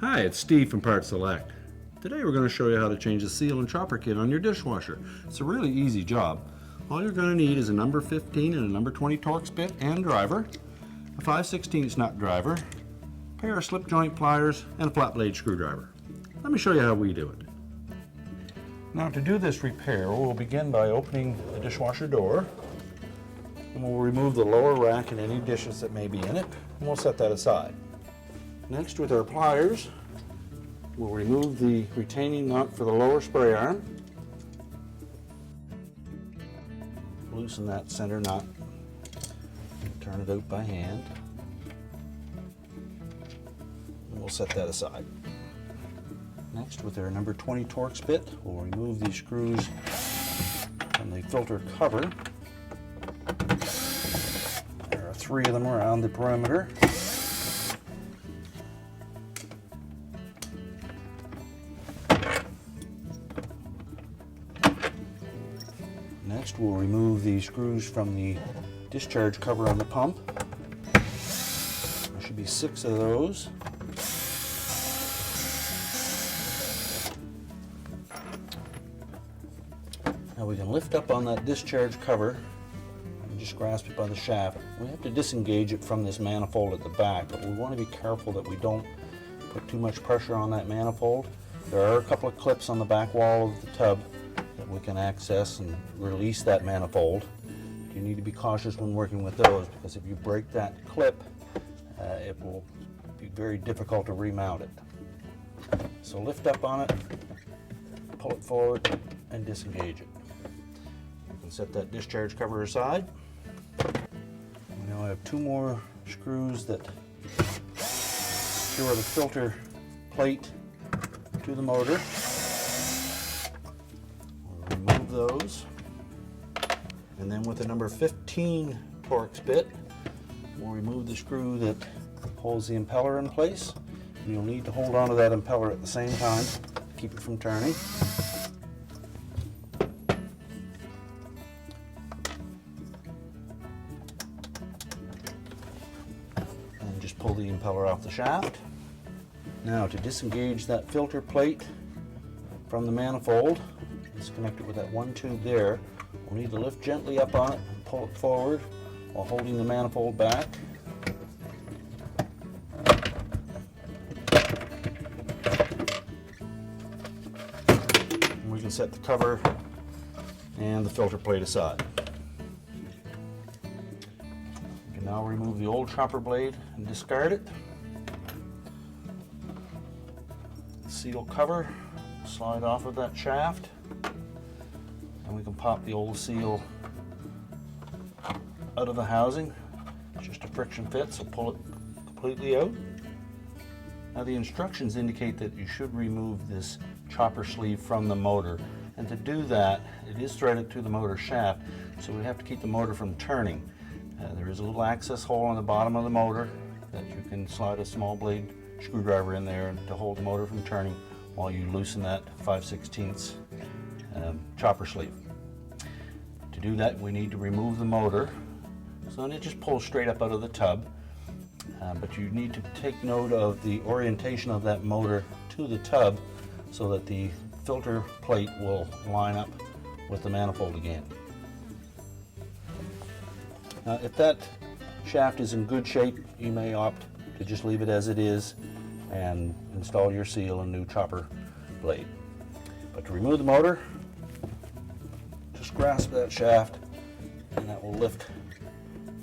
Hi, it's Steve from PartSelect. Today we're going to show you how to change the seal and chopper kit on your dishwasher. It's a really easy job. All you're going to need is a number 15 and a number 20 Torx bit and driver, a 5/16 nut driver, a pair of slip joint pliers, and a flat blade screwdriver. Let me show you how we do it. Now to do this repair, we'll begin by opening the dishwasher door, and we'll remove the lower rack and any dishes that may be in it, and we'll set that aside. Next, with our pliers, we'll remove the retaining nut for the lower spray arm. Loosen that center nut and turn it out by hand. And we'll set that aside. Next, with our number 20 Torx bit, we'll remove these screws from the filter cover. There are 3 of them around the perimeter. Next, we'll remove the screws from the discharge cover on the pump. There should be 6 of those. Now we can lift up on that discharge cover and just grasp it by the shaft. We have to disengage it from this manifold at the back, but we want to be careful that we don't put too much pressure on that manifold. There are a couple of clips on the back wall of the tub that we can access and release that manifold. You need to be cautious when working with those, because if you break that clip, it will be very difficult to remount it. So lift up on it, pull it forward, and disengage it. You can set that discharge cover aside. We now have 2 more screws that secure the filter plate to the motor. Remove those, and then with the number 15 Torx bit, we'll remove the screw that holds the impeller in place. And you'll need to hold on to that impeller at the same time to keep it from turning. And just pull the impeller off the shaft. Now to disengage that filter plate from the manifold, disconnect it with that 1 tube there. We'll need to lift gently up on it and pull it forward while holding the manifold back. And we can set the cover and the filter plate aside. We can now remove the old chopper blade and discard it. The seal cover, slide off of that shaft, and we can pop the old seal out of the housing. It's just a friction fit, so pull it completely out. Now the instructions indicate that you should remove this chopper sleeve from the motor, and to do that it is threaded to the motor shaft, so we have to keep the motor from turning. There is a little access hole on the bottom of the motor that you can slide a small blade screwdriver in there to hold the motor from turning while you loosen that 5/16 chopper sleeve. To do that, we need to remove the motor. So then it just pulls straight up out of the tub, but you need to take note of the orientation of that motor to the tub so that the filter plate will line up with the manifold again. Now, if that shaft is in good shape, you may opt to just leave it as it is and install your seal and new chopper blade. But to remove the motor, just grasp that shaft and that will lift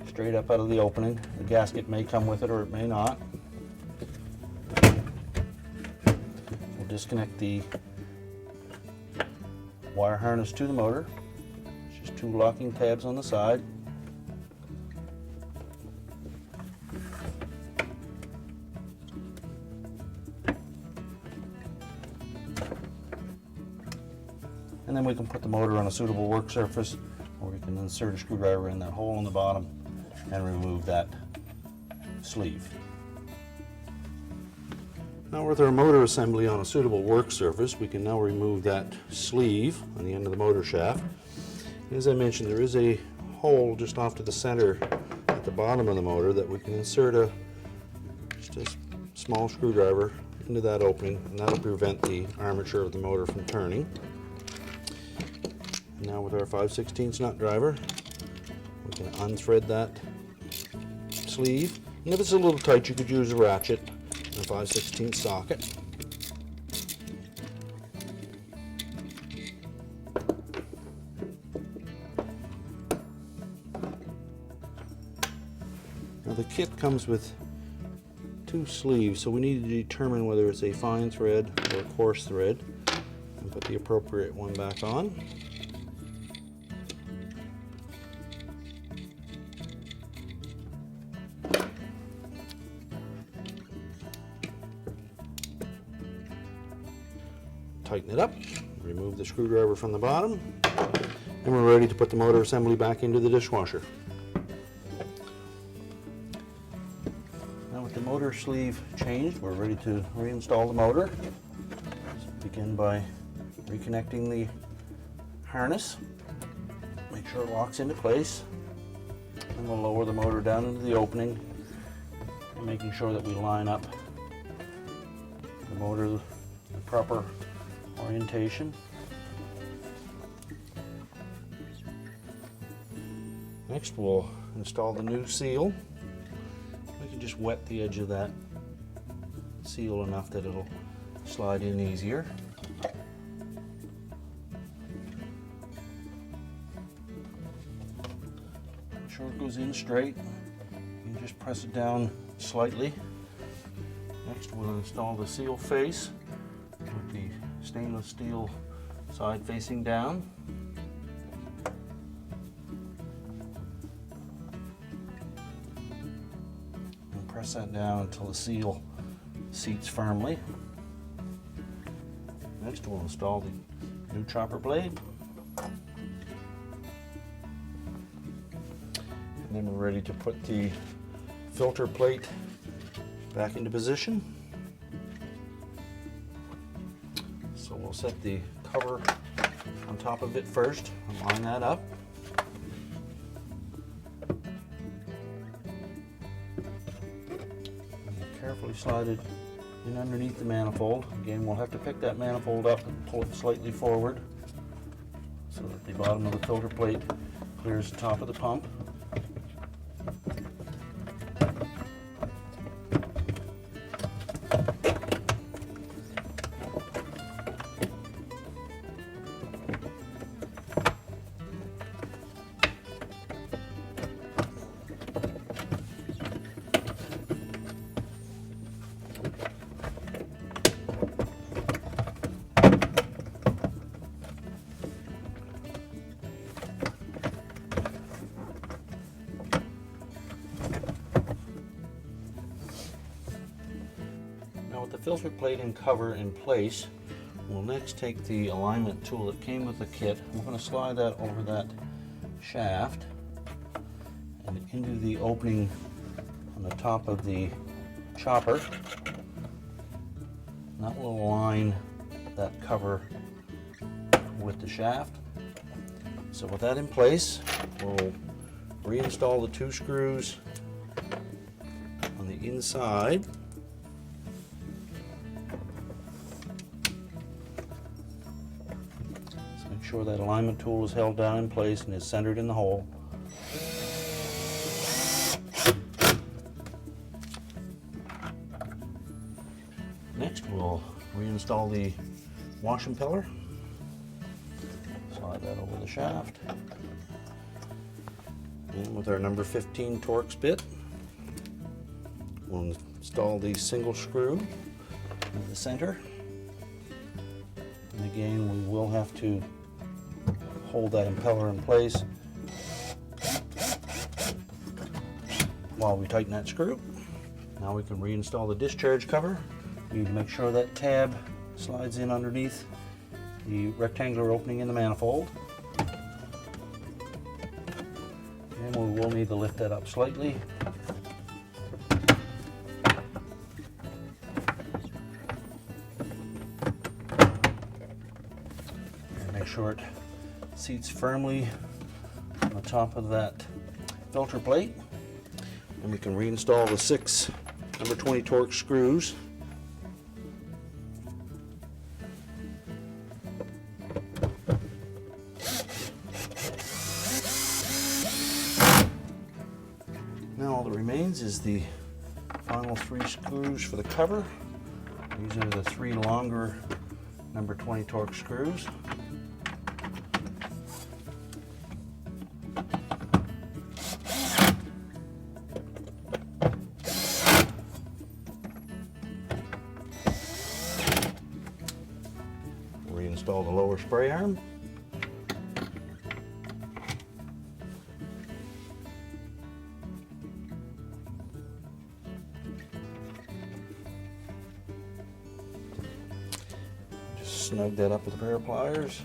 straight up out of the opening. The gasket may come with it or it may not. We'll disconnect the wire harness to the motor. It's just 2 locking tabs on the side. And then we can put the motor on a suitable work surface, or we can insert a screwdriver in that hole in the bottom and remove that sleeve. Now with our motor assembly on a suitable work surface, we can now remove that sleeve on the end of the motor shaft. As I mentioned, there is a hole just off to the center at the bottom of the motor that we can insert just a small screwdriver into that opening, and that'll prevent the armature of the motor from turning. And now with our 5/16 nut driver, we can unthread that sleeve. And if it's a little tight, you could use a ratchet and a 5/16 socket. Now the kit comes with 2 sleeves, so we need to determine whether it's a fine thread or a coarse thread, and put the appropriate one back on. Tighten it up, remove the screwdriver from the bottom, and we're ready to put the motor assembly back into the dishwasher. Now with the motor sleeve changed, we're ready to reinstall the motor. Let's begin by reconnecting the harness. Make sure it locks into place. And we'll lower the motor down into the opening, and making sure that we line up the motor the proper orientation. Next we'll install the new seal. We can just wet the edge of that seal enough that it'll slide in easier. Make sure it goes in straight. You can just press it down slightly. Next we'll install the seal face with the stainless steel side facing down. And press that down until the seal seats firmly. Next we'll install the new chopper blade. And then we're ready to put the filter plate back into position. So we'll set the cover on top of it first and line that up. And carefully slide it in underneath the manifold. Again, we'll have to pick that manifold up and pull it slightly forward so that the bottom of the filter plate clears the top of the pump. With the filter plate and cover in place, we'll next take the alignment tool that came with the kit. We're going to slide that over that shaft and into the opening on the top of the chopper. And that will align that cover with the shaft. So with that in place, we'll reinstall the 2 screws on the inside. Make sure that alignment tool is held down in place and is centered in the hole. Next we'll reinstall the wash impeller. Slide that over the shaft. And with our number 15 Torx bit, we'll install the single screw in the center. And again, we will have to hold that impeller in place while we tighten that screw. Now we can reinstall the discharge cover. We need to make sure that tab slides in underneath the rectangular opening in the manifold. And we will need to lift that up slightly. And make sure it seats firmly on the top of that filter plate. And we can reinstall the 6 number 20 Torx screws needs is the final 3 screws for the cover. These are the 3 longer number 20 Torx screws. Reinstall the lower spray arm. Just snug that up with a pair of pliers.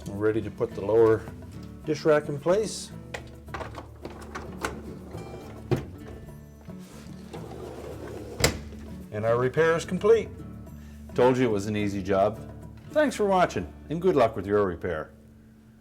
We're ready to put the lower dish rack in place. And our repair is complete. Told you it was an easy job. Thanks for watching, and good luck with your repair.